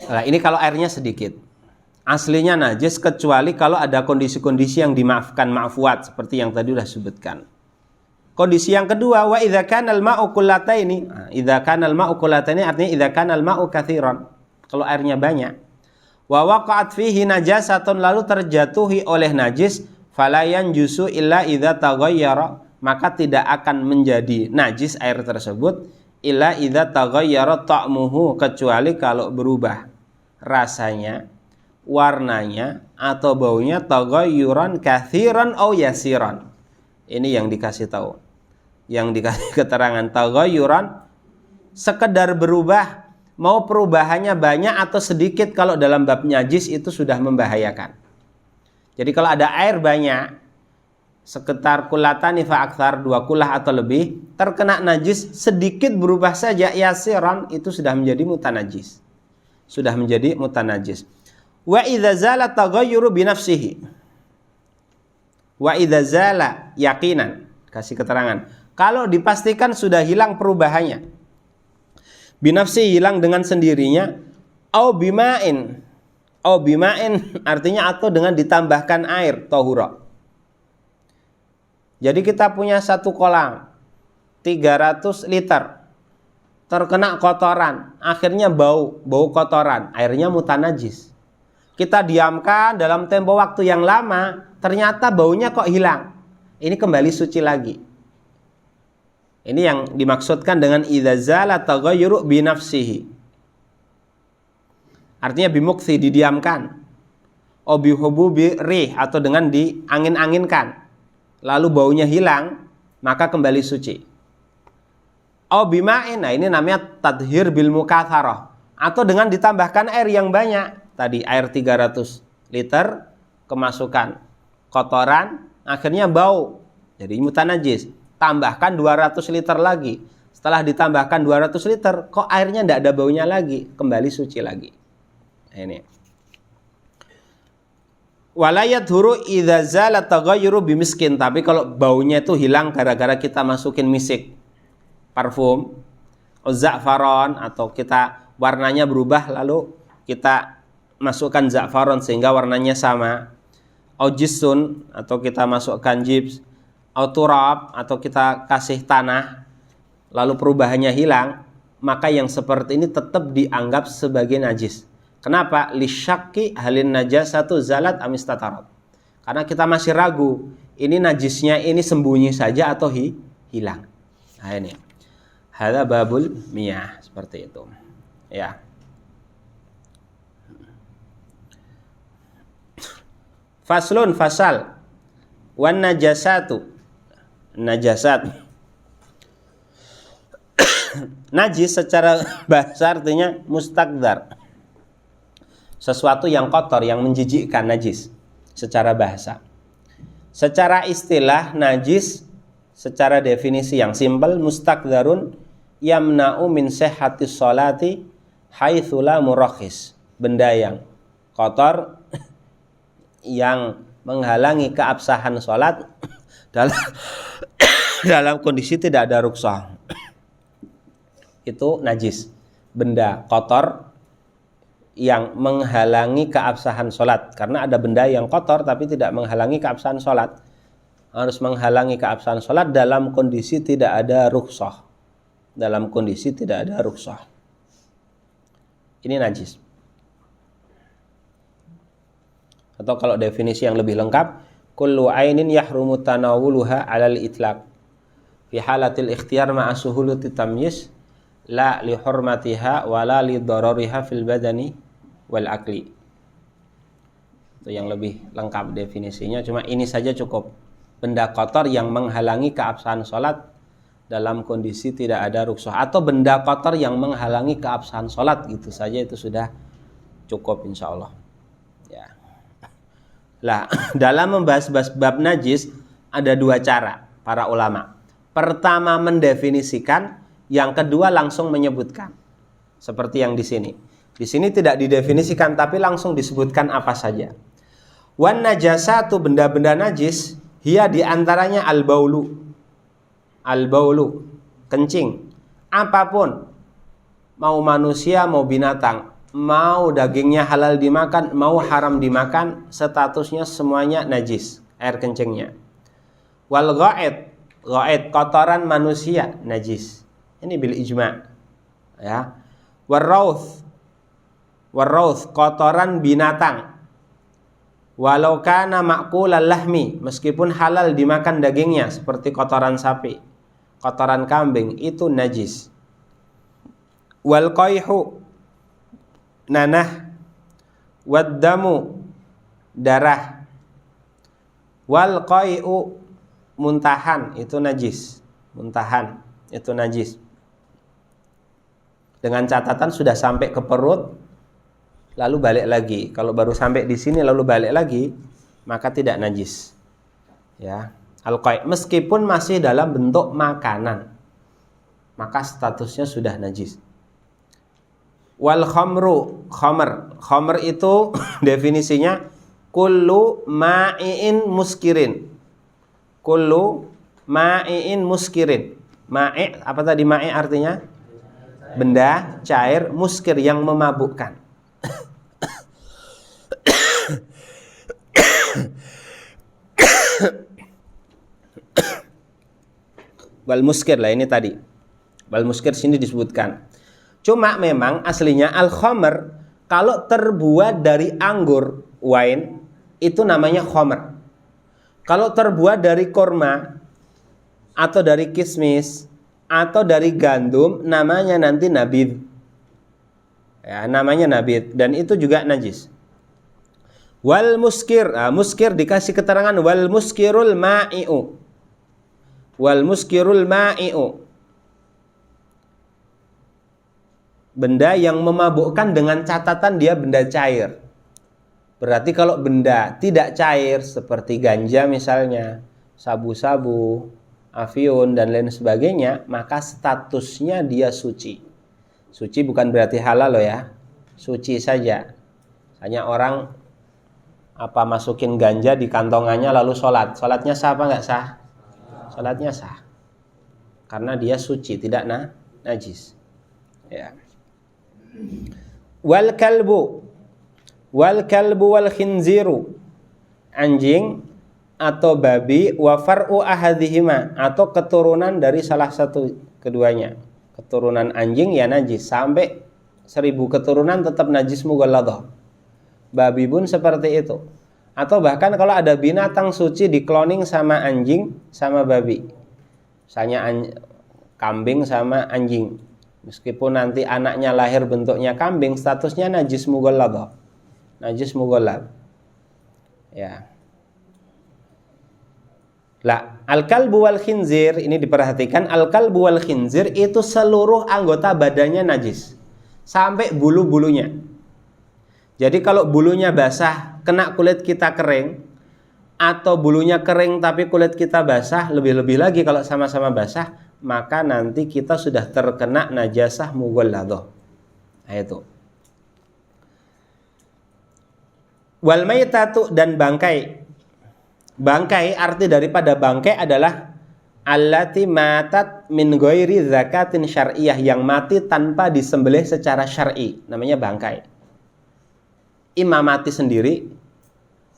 Nah ini kalau airnya sedikit. Aslinya najis kecuali kalau ada kondisi-kondisi yang dimaafkan, ma'fuat, seperti yang tadi sudah sebutkan. Kondisi yang kedua, wa idza kana al-ma'u qullataini. Idza kana al-ma'u qullataini artinya idza kana al-ma'u katsiran. Kalau airnya banyak. Wa waqa'at fihi najasatun, lalu terjatuhi oleh najis, fala yanjusu illa idza taghayyara, maka tidak akan menjadi najis air tersebut illa idza taghayyara ta'muhu, kecuali kalau berubah rasanya, warnanya atau baunya, taghayyuran katsiran au yasiran. Ini yang dikasih tahu. Yang dikasih keterangan taghayyuran sekedar berubah, mau perubahannya banyak atau sedikit, kalau dalam bab najis itu sudah membahayakan. Jadi kalau ada air banyak, sekitar kulatani fa aktsar, 2 kulah atau lebih, terkena najis sedikit berubah saja, yasiran, itu sudah menjadi mutanajis. Sudah menjadi mutanajis. Wa idza zala taghayyuru bi nafsihi. Wa idza zala yaqinan, kasih keterangan. Kalau dipastikan sudah hilang perubahannya, binafsi, hilang dengan sendirinya, au bima'in artinya atau dengan ditambahkan air, tahura. Jadi kita punya satu kolam 300 liter, terkena kotoran, akhirnya bau kotoran, airnya mutanajis. Kita diamkan dalam tempo waktu yang lama, ternyata baunya kok hilang. Ini kembali suci lagi. Ini yang dimaksudkan dengan idza zala taghayyuru bi nafsihi. Artinya bimukthi, didiamkan. O bihububi rih, atau dengan diangin-anginkan. Lalu baunya hilang, maka kembali suci. O bima'in, nah ini namanya tadhir bil mukatharah. Atau dengan ditambahkan air yang banyak. Tadi air 300 liter, kemasukan kotoran, akhirnya bau, jadi mutanajis. Tambahkan 200 liter lagi. Setelah ditambahkan 200 liter, kok airnya tidak ada baunya lagi, kembali suci lagi. Ini. Walayat huru idza zala taghayyuru bimiskin, tapi kalau baunya itu hilang gara-gara kita masukin misik, parfum, za'faron, atau kita warnanya berubah lalu kita masukkan za'faron sehingga warnanya sama, aujisun, atau kita masukkan gips, turab, atau kita kasih tanah lalu perubahannya hilang, maka yang seperti ini tetap dianggap sebagai najis. Kenapa? Lisyakki halin najasatu zalat amistatarat. Karena kita masih ragu, ini najisnya ini sembunyi saja atau hilang. Nah ini. Hadza babul miyah, seperti itu. Ya. Faslun, fasal. Wan najasatu. Najasat. Najis secara bahasa artinya mustakdar. Sesuatu yang kotor, yang menjijikkan, najis secara bahasa. Secara istilah najis, secara definisi yang simpel, mustaqdarun yamna'u min sihhatis sholati haitsu la murakhis. Benda yang kotor yang menghalangi keabsahan sholat dalam kondisi tidak ada rukhsah. Itu najis. Benda kotor yang menghalangi keabsahan sholat. Karena ada benda yang kotor tapi tidak menghalangi keabsahan sholat. Harus menghalangi keabsahan sholat dalam kondisi tidak ada rukhsah. Dalam kondisi tidak ada rukhsah. Ini najis. Atau kalau definisi yang lebih lengkap, kullu ainin yahrumu tanawuluha alal itlaq fi halatil ikhtiyar ma'a suhulati tamyiz la li hurmatiha wa la li darariha fil badani wal akli. Itu yang lebih lengkap definisinya, cuma ini saja cukup. Benda kotor yang menghalangi keabsahan sholat dalam kondisi tidak ada rukhsah, atau benda kotor yang menghalangi keabsahan sholat, gitu saja itu sudah cukup insyaallah. Ya. Lah, dalam membahas bab najis ada dua cara para ulama. Pertama mendefinisikan, yang kedua langsung menyebutkan. Seperti yang di sini. Di sini tidak didefinisikan tapi langsung disebutkan apa saja. Wan najasatu, benda-benda najis, hiya diantaranya al-baulu. Al-baulu, kencing. Apapun, mau manusia mau binatang, mau dagingnya halal dimakan, mau haram dimakan, statusnya semuanya najis, air kencingnya. Wal ghaid, ghaid kotoran manusia najis. Ini bil ijma'. Ya. Warrauth, warrauth kotoran binatang. Walau kana ma'kulal lahmi, meskipun halal dimakan dagingnya, seperti kotoran sapi, kotoran kambing, itu najis. Wal qayhu, nanah. Waddamu, darah. Wal qay'u, muntahan, itu najis. Muntahan, itu najis. Dengan catatan sudah sampai ke perut, lalu balik lagi. Kalau baru sampai di sini lalu balik lagi, maka tidak najis. Ya, al-qai' meskipun masih dalam bentuk makanan, maka statusnya sudah najis. Wal khamru, khamr itu definisinya kullu ma'i'in muskirin. Kullu ma'i'in muskirin. Ma'i' apa tadi ma'i' artinya? Benda cair, muskir yang memabukkan. Wal muskir lah ini tadi. Wal muskir sini disebutkan. Cuma memang aslinya al-khamr kalau terbuat dari anggur, wine, itu namanya khamr. Kalau terbuat dari korma atau dari kismis atau dari gandum, namanya nanti nabid. Ya, namanya nabid, dan itu juga najis. Wal muskir, muskir dikasih keterangan wal muskirul ma'i'u. Wal muskirul ma'i'u, benda yang memabukkan dengan catatan dia benda cair. Berarti kalau benda tidak cair seperti ganja misalnya, sabu-sabu, afiun dan lain sebagainya, maka statusnya dia suci. Suci bukan berarti halal loh ya. Suci saja. Hanya orang masukin ganja di kantongannya lalu sholat. Sholatnya sah apa enggak sah? Sholatnya sah. Karena dia suci, tidak najis. Ya. Wal kalbu wal khinziru, anjing atau babi, wa far'u ahadihima, atau keturunan dari salah satu keduanya. Keturunan anjing ya najis, sampai 1000 keturunan tetap najis mughalladah. Babi pun seperti itu. Atau bahkan kalau ada binatang suci dikloning sama anjing sama babi. Misalnya kambing sama anjing. Meskipun nanti anaknya lahir bentuknya kambing, statusnya najis mughalladah. Najis mughallad. Ya. Lah, al-kalbu wal khinzir ini diperhatikan, al-kalbu wal khinzir itu seluruh anggota badannya najis sampai bulu-bulunya. Jadi kalau bulunya basah, kena kulit kita kering, atau bulunya kering tapi kulit kita basah, lebih-lebih lagi kalau sama-sama basah, maka nanti kita sudah terkena najasah mughalladah. Nah, itu. Wal maitatu, dan bangkai. Bangkai, arti daripada bangkai adalah allati matat min ghairi zakatin syar'iyah, yang mati tanpa disembelih secara syar'i, namanya bangkai. Imam mati sendiri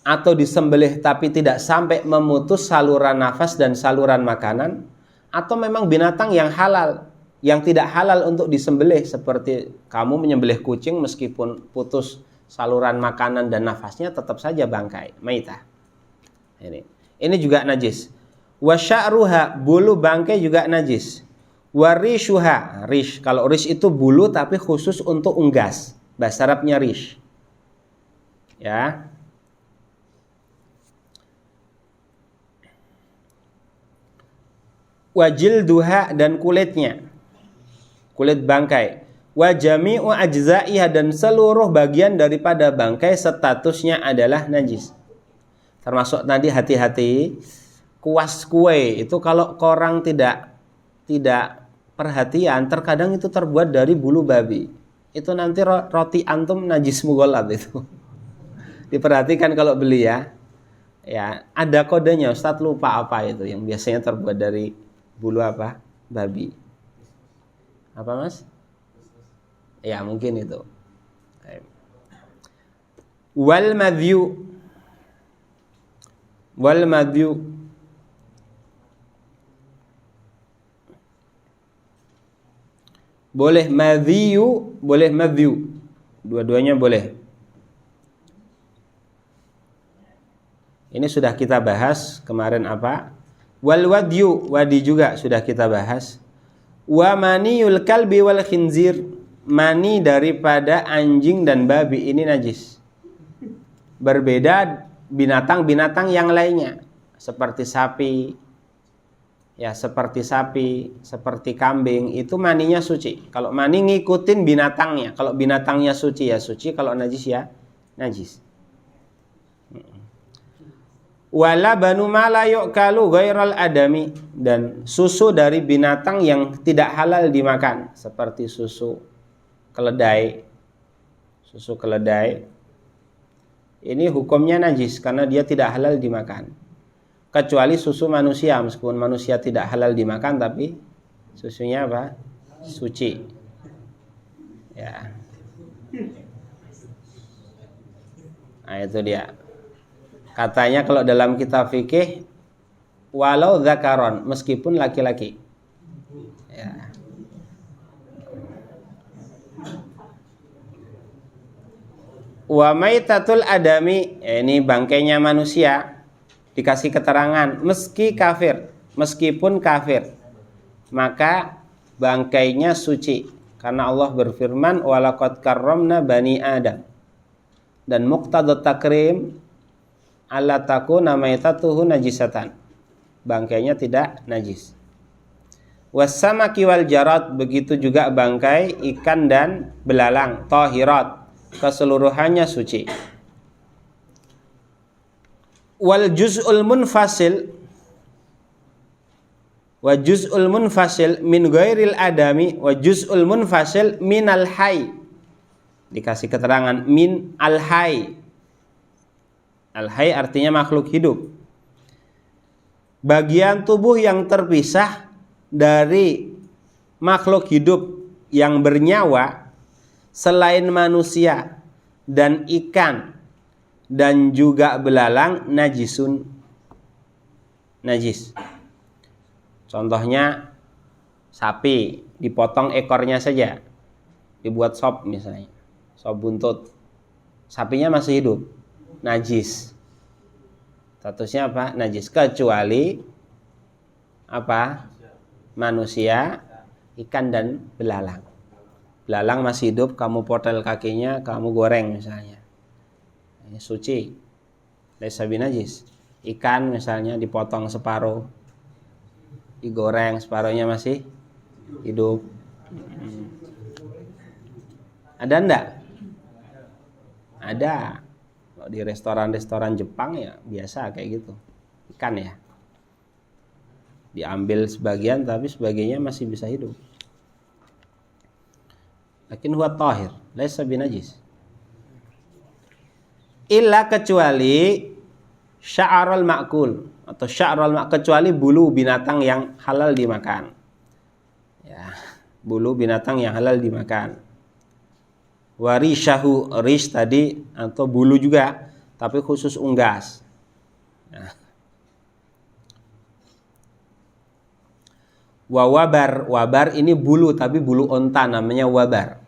atau disembelih tapi tidak sampai memutus saluran nafas dan saluran makanan, atau memang binatang yang halal, yang tidak halal untuk disembelih, seperti kamu menyembelih kucing meskipun putus saluran makanan dan nafasnya tetap saja bangkai, maitah. Ini juga najis. Wa sya'ruha, bulu bangkai juga najis. Wa rishuha, rish, kalau rish itu bulu tapi khusus untuk unggas, bahasa Arabnya rish. Ya. Wa jilduha, dan kulitnya, kulit bangkai. Wa jami'u ajza'iha, dan seluruh bagian daripada bangkai statusnya adalah najis. Termasuk tadi hati-hati kuas kue itu, kalau orang tidak perhatian, terkadang itu terbuat dari bulu babi. Itu nanti roti antum najis mughalladh itu. Diperhatikan kalau beli ya. Ya, ada kodenya, Ustadz lupa apa itu yang biasanya terbuat dari bulu apa? Babi. Apa, Mas? Ya, mungkin itu. Wal madyu. Wal madyu, boleh madyu, boleh madyu, dua-duanya boleh. Ini sudah kita bahas kemarin apa? Wal wadyu, wadi juga sudah kita bahas. Wa maniyul kalbi wal khinzir, mani daripada anjing dan babi ini najis. Berbeda binatang-binatang yang lainnya, seperti sapi, ya seperti kambing, itu maninya suci. Kalau mani ngikutin binatangnya, kalau binatangnya suci ya suci, kalau najis ya najis. Wala banu ma la yu'kalu ghairal adami, dan susu dari binatang yang tidak halal dimakan, seperti susu keledai. Susu keledai ini hukumnya najis karena dia tidak halal dimakan. Kecuali susu manusia, meskipun manusia tidak halal dimakan tapi susunya apa? Suci. Ya. Nah, itu dia. Katanya kalau dalam kitab fikih, walau dzakaron, meskipun laki-laki. Ya. Wa maitatul adami, ini bangkainya manusia, dikasih keterangan meskipun kafir, maka bangkainya suci karena Allah berfirman walaqad karramna bani adam, dan muqtadot takrim alla takuna maitatuhu najisatan, bangkainya tidak najis. Wassamaki wal jarad, begitu juga bangkai ikan dan belalang, tahirat, keseluruhannya suci. Wal juz'ul munfasil, wa juz'ul munfasil min ghairil adami, wa juz'ul munfasil minal hayy, dikasih keterangan min al hayy. Al hayy artinya makhluk hidup. Bagian tubuh yang terpisah dari makhluk hidup yang bernyawa selain manusia dan ikan dan juga belalang najis. Contohnya sapi, dipotong ekornya saja, dibuat sop misalnya, sop buntut. Sapinya masih hidup, najis. Statusnya apa? Najis, kecuali apa? Manusia, ikan dan belalang. Belalang masih hidup, kamu potel kakinya, kamu goreng misalnya, ini suci, laisa binajis. Ikan misalnya dipotong separuh, digoreng, separuhnya masih hidup. Ada enggak? Ada. Di restoran-restoran Jepang ya biasa kayak gitu. Ikan ya. Diambil sebagian tapi sebagainya masih bisa hidup. Lakin huwa tahir, laisa binajis. Illa kecuali sya'ral ma'kul atau sya'ral kecuali bulu binatang yang halal dimakan. Ya, bulu binatang yang halal dimakan. Warishahu, rish tadi atau bulu juga, tapi khusus unggas. Nah. Wabar ini bulu tapi bulu onta namanya wabar.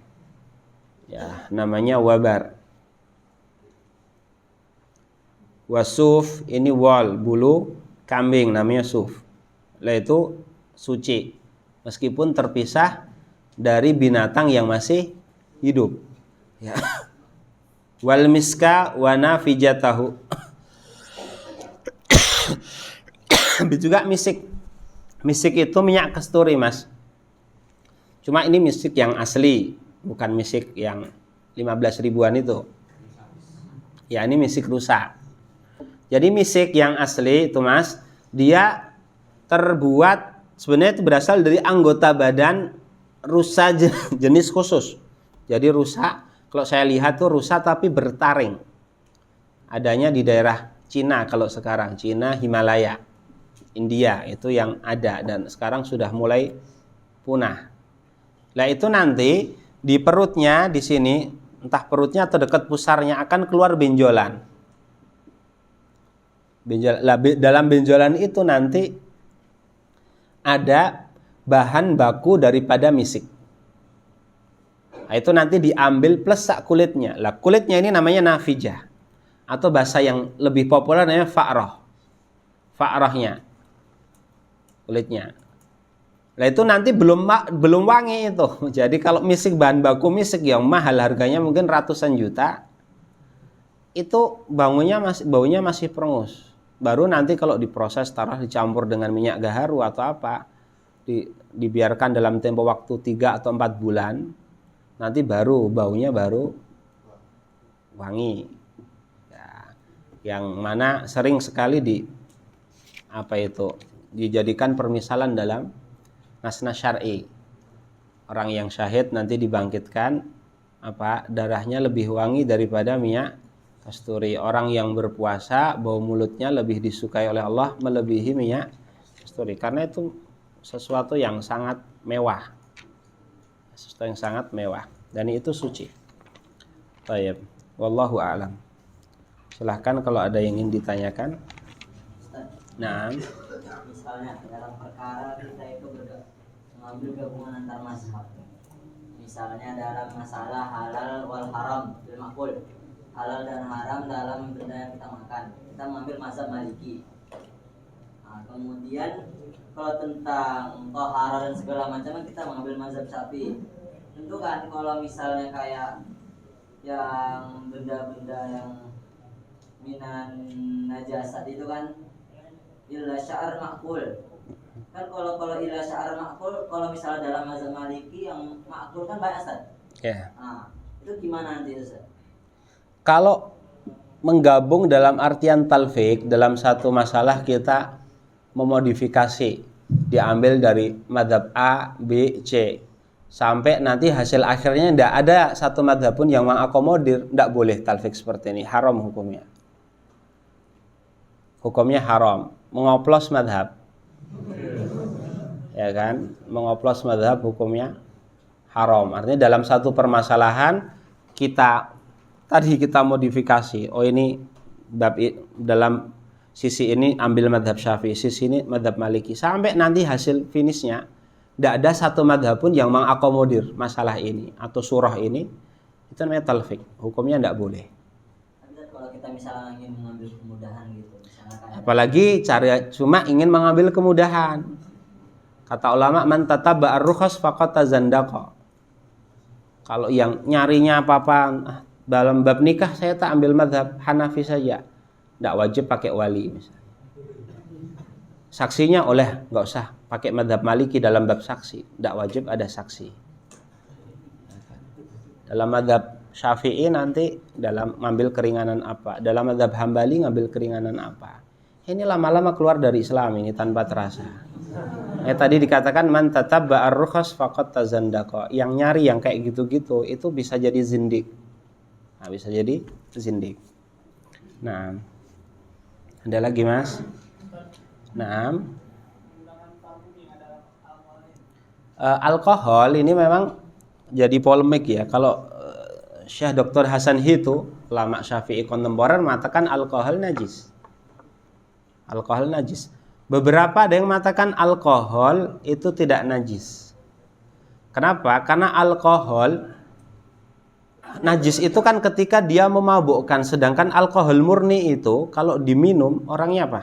Ya, namanya wabar. Wasuf ini wal, bulu kambing namanya suf. Lah itu suci meskipun terpisah dari binatang yang masih hidup. Ya. Wal miska wa nafijatahu. Juga misik. Misik itu minyak kasturi, Mas. Cuma ini misik yang asli, bukan misik yang 15 ribuan itu. Ya, ini misik rusa. Jadi misik yang asli itu, Mas, dia terbuat sebenarnya itu berasal dari anggota badan rusa jenis khusus. Jadi rusa, kalau saya lihat tuh rusa tapi bertaring. Adanya di daerah Cina kalau sekarang, Cina Himalaya. India itu yang ada dan sekarang sudah mulai punah. Nah itu nanti di perutnya di sini, entah perutnya atau dekat pusarnya akan keluar benjolan. Dalam benjolan itu nanti ada bahan baku daripada misik. Nah, itu nanti diambil plus sak kulitnya. Lah kulitnya ini namanya nafijah atau bahasa yang lebih populer namanya fa'rah. Fa'rahnya. Kulitnya. Nah itu nanti belum wangi itu. Jadi kalau misik bahan baku misik yang mahal harganya mungkin ratusan juta, itu baunya masih perengus. Baru nanti kalau diproses taruh dicampur dengan minyak gaharu atau apa, dibiarkan dalam tempo waktu 3 atau 4 bulan, nanti baunya baru wangi. Ya, yang mana sering sekali dijadikan permisalan dalam nas-nas syar'i. Orang yang syahid nanti dibangkitkan darahnya lebih wangi daripada minyak kasturi. Orang yang berpuasa bau mulutnya lebih disukai oleh Allah melebihi minyak kasturi karena itu sesuatu yang sangat mewah. Sesuatu yang sangat mewah dan itu suci. Baik, wallahu a'lam. Silahkan kalau ada yang ingin ditanyakan. Nah, misalnya dalam perkara kita itu mengambil gabungan antar mazhab. Misalnya dalam masalah halal wal haram bil maqul. Halal dan haram dalam benda yang kita makan. Kita mengambil mazhab Maliki. Nah, kemudian kalau tentang tohara dan segala macam kita mengambil mazhab Syafi'i. Tentu kan kalau misalnya kayak yang benda-benda yang minan najasat itu kan illa sya'ar ma'kul. Kan kalau illa sya'ar ma'kul, kalau misalnya dalam mazhab Maliki yang ma'kul kan banyak, Ustaz. Ya. Nah, itu gimana nanti, Ustaz? Kalau menggabung dalam artian talfik dalam satu masalah kita memodifikasi, diambil dari mazhab A, B, C sampai nanti hasil akhirnya tidak ada satu mazhab pun yang mengakomodir, tidak boleh talfik seperti ini, haram hukumnya. Hukumnya haram. Mengoplos madhab, ya kan? Mengoplos madhab hukumnya haram. Artinya dalam satu permasalahan kita modifikasi. Oh ini dalam sisi ini ambil madhab Syafi'i, sisi ini madhab Maliki. Sampai nanti hasil finishnya tidak ada satu madhab pun yang mengakomodir masalah ini atau surah ini. Itu namanya talfik. Hukumnya tidak boleh. Tapi kalau kita misalnya ingin mengambil kemudahan gitu. Apalagi cuma ingin mengambil kemudahan. Kata ulama man tatabba ar-rukhas faqad tazandaqa. Kalau yang nyarinya apa-apa dalam bab nikah saya tak ambil mazhab Hanafi saja. Tidak wajib pakai wali misalnya. Saksinya enggak usah pakai mazhab Maliki dalam bab saksi. Tidak wajib ada saksi. Dalam mazhab Syafi'i nanti dalam ngambil keringanan apa, dalam mazhab Hambali ngambil keringanan apa. Ini lama-lama keluar dari Islam ini tanpa terasa. Tadi dikatakan man tatabba ar-rukhas faqad tazandaqa. Yang nyari yang kayak gitu-gitu itu bisa jadi zindik. Nah, bisa jadi zindik. Nah, ada lagi Mas? Nah, alkohol ini memang jadi polemik ya. Kalau Syekh Dr. Hasan Hitu, ulama Syafi'i kontemporer mengatakan alkohol najis. Alkohol najis. Beberapa ada yang mengatakan alkohol itu tidak najis. Kenapa? Karena alkohol najis itu kan ketika dia memabukkan, sedangkan alkohol murni itu kalau diminum orangnya apa?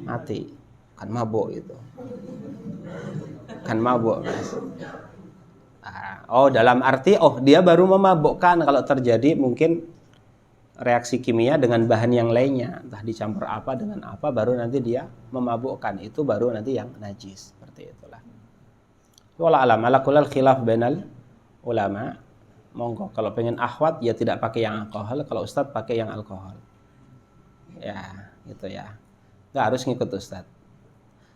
Mati. Kan mabuk itu. Kan mabuk, Mas. Dalam arti dia baru memabukkan kalau terjadi mungkin reaksi kimia dengan bahan yang lainnya, entah dicampur apa dengan apa, baru nanti dia memabukkan, itu baru nanti yang najis, seperti itulah. Wallahu a'lam, ala kullal khilaf bainal ulama. Monggo kalau pengen akhwat ya tidak pakai yang alkohol, kalau ustaz pakai yang alkohol. Ya, gitu ya. Enggak harus ngikut ustaz.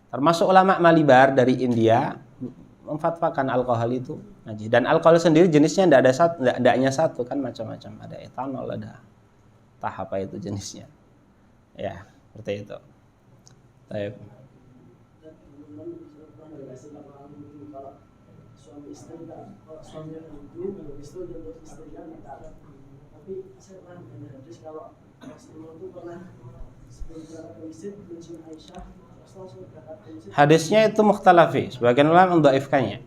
Termasuk ulama Malibar dari India memfatwakan alkohol itu najis. Dan alkohol sendiri jenisnya tidak hanya satu kan, macam-macam. Ada etanol, ada apa itu jenisnya. Ya, seperti itu. Baik. Suami istri kalau suami itu istri tapi saya pernah dengar hadis kalau Rasulullah itu pernah sebelum berangkat ke masjid mencium Aisyah. Hadisnya itu mukhtalafi, sebagian ulama mendhaifkannya.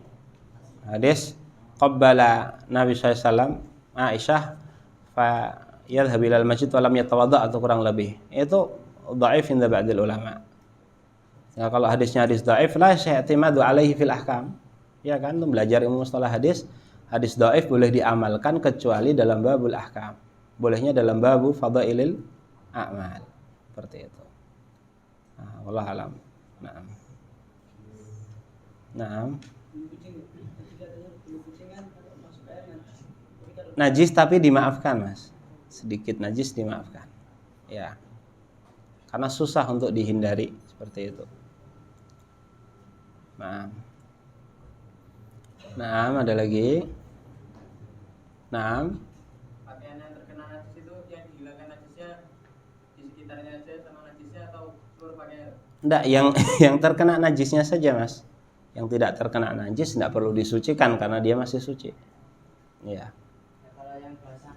Hadis qabbala Nabi SAW Aisyah fa yadhhab ila al-masjid wa lam yatawadda atau kurang lebih. Itu dhaif inda ba'dil ulama. Nah, kalau hadisnya hadis dhaif la syai'timadu alaihi fil ahkam. Ya kan, untuk belajar ilmu mustalah hadis dhaif boleh diamalkan kecuali dalam babul ahkam. Bolehnya dalam babu fadailil a'mal. Seperti itu. Wallahu alam. Naam. Najis tapi dimaafkan, Mas. Sedikit najis dimaafkan. Ya. Karena susah untuk dihindari seperti itu. Naam, ada lagi. Naam. Pakaian yang terkena najis itu yang dihilangkan najisnya di sekitarnya aja sama najisnya atau seluruh pakaian? Enggak, yang terkena najisnya saja, Mas. Yang tidak terkena najis tidak perlu disucikan karena dia masih suci. Ya. Kalau yang basah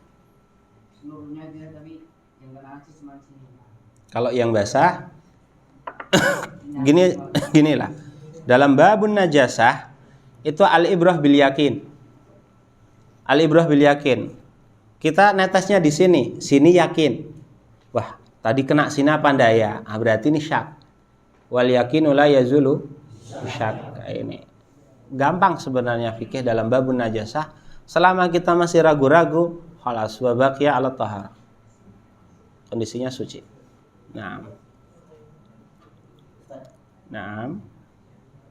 seluruhnya dia tapi yang kena najis cuma sini. Kalau yang basah ginilah. Dalam babun najasah itu al-ibrah bil yakin. Al-ibrah bil yakin. Kita netesnya di sini yakin. Wah, tadi kena sini apa ndaya? Berarti ini syak. Wal yakinu la yazulu syak. Ini gampang sebenarnya fikih dalam babun najasah. Selama kita masih ragu-ragu, khalas wa baqiya ala tahara. Kondisinya suci. Naam.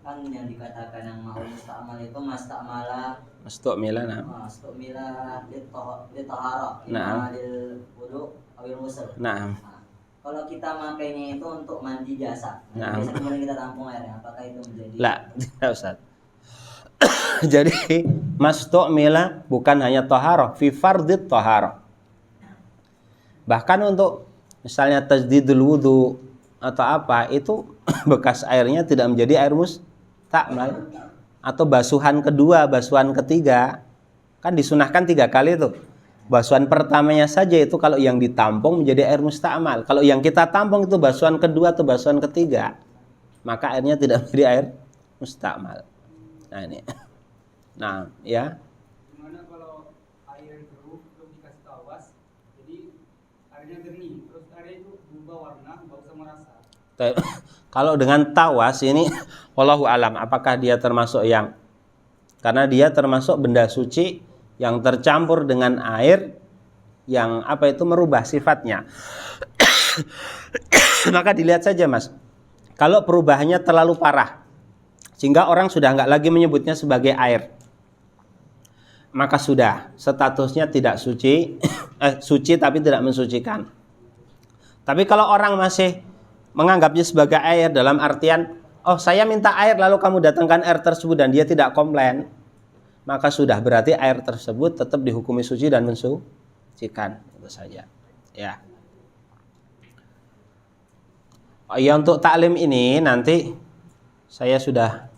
Kan yang dikatakan yang mau musta'mal itu Mastukmila li tahara. Lil wudu awil ghusl. Naam. Kalau kita makainya itu untuk mandi biasa, biasa kemudian kita tampung airnya, apakah itu menjadi? Lah, tidak Ustaz. Jadi mastukmila bukan hanya taharah, fi fardhit taharah. Bahkan untuk misalnya tajdidul wudu atau apa, itu bekas airnya tidak menjadi air mustakmal. Atau basuhan kedua, basuhan ketiga, kan disunahkan 3 kali tuh. Basuhan pertamanya saja itu kalau yang ditampung menjadi air mustakmal. Kalau yang kita tampung itu basuhan kedua atau basuhan ketiga, maka airnya tidak menjadi air mustakmal. Nah ini. Nah, ya. Gimana kalau air keruh belum dikasih tawas, jadi airnya jernih, terus airnya itu berubah warna, nggak usah merasa. Kalau dengan tawas ini, wallahu alam, apakah dia termasuk yang, karena dia termasuk benda suci yang tercampur dengan air yang merubah sifatnya. Maka dilihat saja, Mas. Kalau perubahannya terlalu parah sehingga orang sudah nggak lagi menyebutnya sebagai air, maka sudah statusnya tidak suci, suci tapi tidak mensucikan. Tapi kalau orang masih menganggapnya sebagai air dalam artian, oh saya minta air lalu kamu datangkan air tersebut dan dia tidak komplain, maka sudah berarti air tersebut tetap dihukumi suci dan mensucikan. Itu saja. Ya. Oh, ya untuk taklim ini nanti saya sudah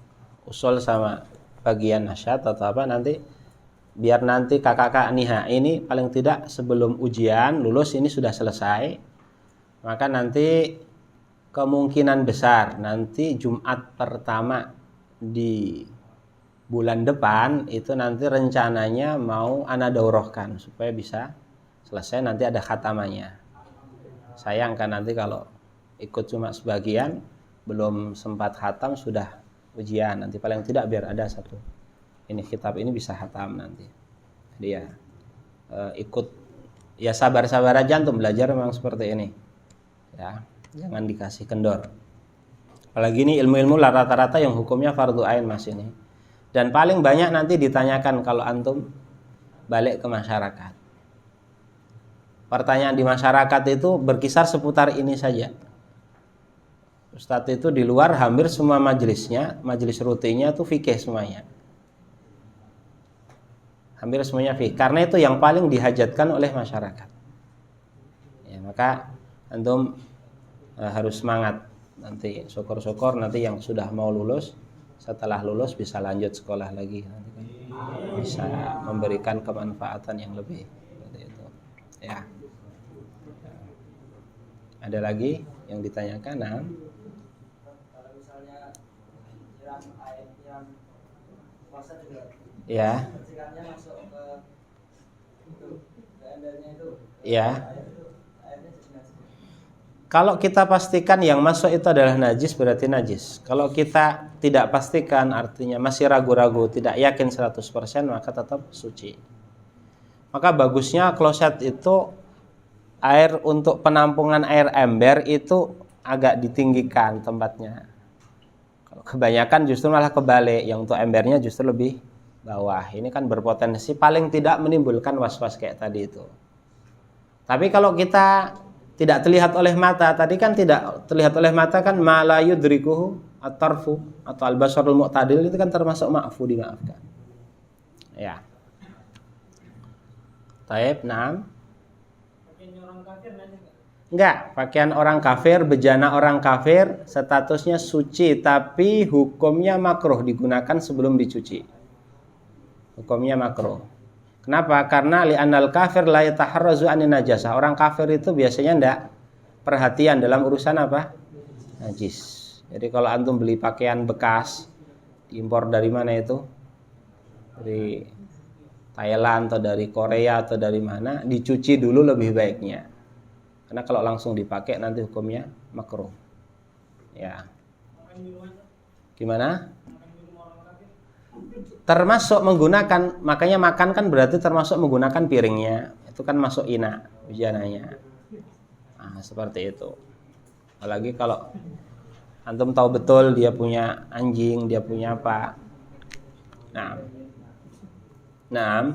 usul sama bagian nasyad atau apa nanti biar nanti kakak-kakak nihai ini paling tidak sebelum ujian lulus ini sudah selesai, maka nanti kemungkinan besar nanti Jumat pertama di bulan depan itu nanti rencananya mau ana daurahkan supaya bisa selesai, nanti ada khatamannya. Sayang kan nanti kalau ikut cuma sebagian belum sempat khatam sudah ujian, nanti paling tidak biar ada satu ini kitab ini bisa khatam nanti. Jadi ya ikut ya sabar-sabar aja untuk belajar memang seperti ini ya, jangan dikasih kendor. Apalagi ini ilmu-ilmu rata-rata yang hukumnya fardu ain mas ini, dan paling banyak nanti ditanyakan kalau antum balik ke masyarakat. Pertanyaan di masyarakat itu berkisar seputar ini saja. Ustadz itu di luar hampir semua majelisnya, majelis rutinnya itu fikih semuanya. Hampir semuanya fikih. Karena itu yang paling dihajatkan oleh masyarakat. Ya, maka antum harus semangat. Nanti syukur-syukur nanti yang sudah mau lulus, setelah lulus bisa lanjut sekolah lagi. Nanti kan bisa memberikan kemanfaatan yang lebih. Seperti itu. Ya. Ada lagi yang ditanyakan? Nah. Ya. Ya. Kalau kita pastikan yang masuk itu adalah najis berarti najis. Kalau kita tidak pastikan artinya masih ragu-ragu, tidak yakin 100% maka tetap suci. Maka bagusnya kloset itu air untuk penampungan air ember itu agak ditinggikan tempatnya. Kalau kebanyakan justru malah kebalik, yang untuk embernya justru lebih bawah. Ini kan berpotensi paling tidak menimbulkan was-was kayak tadi itu. Tapi kalau kita tidak terlihat oleh mata, tadi kan tidak terlihat oleh mata kan ma la yudrikuhu at-tarfu atau al-basarul mu'tadil itu kan termasuk ma'fu, dimaafkan. Ya. Taib, naam. Enggak, pakaian orang kafir, bejana orang kafir statusnya suci tapi hukumnya makruh digunakan sebelum dicuci. Hukumnya makruh. Kenapa? Karena li'anal kafir la yataharrazu anin najasah. Orang kafir itu biasanya enggak perhatian dalam urusan apa? Najis. Jadi kalau antum beli pakaian bekas diimpor dari mana itu? Dari Thailand atau dari Korea atau dari mana, dicuci dulu lebih baiknya. Karena kalau langsung dipakai nanti hukumnya makruh. Ya. Gimana? Termasuk menggunakan, makanya makan kan berarti termasuk menggunakan piringnya. Itu kan masuk ina bejananya. Nah, seperti itu. Apalagi kalau antum tahu betul dia punya anjing, dia punya apa. Nah,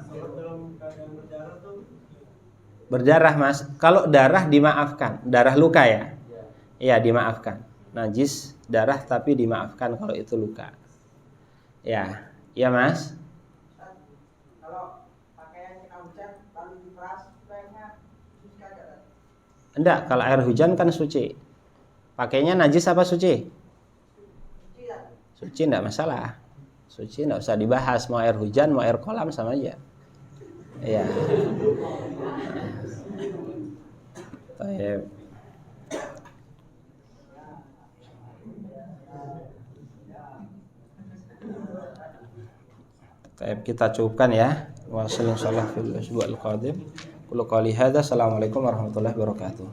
berdarah mas. Kalau darah dimaafkan, darah luka ya, iya dimaafkan. Najis darah tapi dimaafkan kalau itu luka. Ya, iya mas. Kalau pakaian kena hujan lalu diperas, supaya suci agak. Enggak, kalau air hujan kan suci. Pakainya najis apa suci? Suci ya. Suci enggak masalah. Suci enggak usah dibahas, mau air hujan mau air kolam sama aja. Iya. Baik. Baik, kita cukupkan ya. Wassalamualaikum warahmatullahi wabarakatuh. Assalamualaikum warahmatullahi wabarakatuh.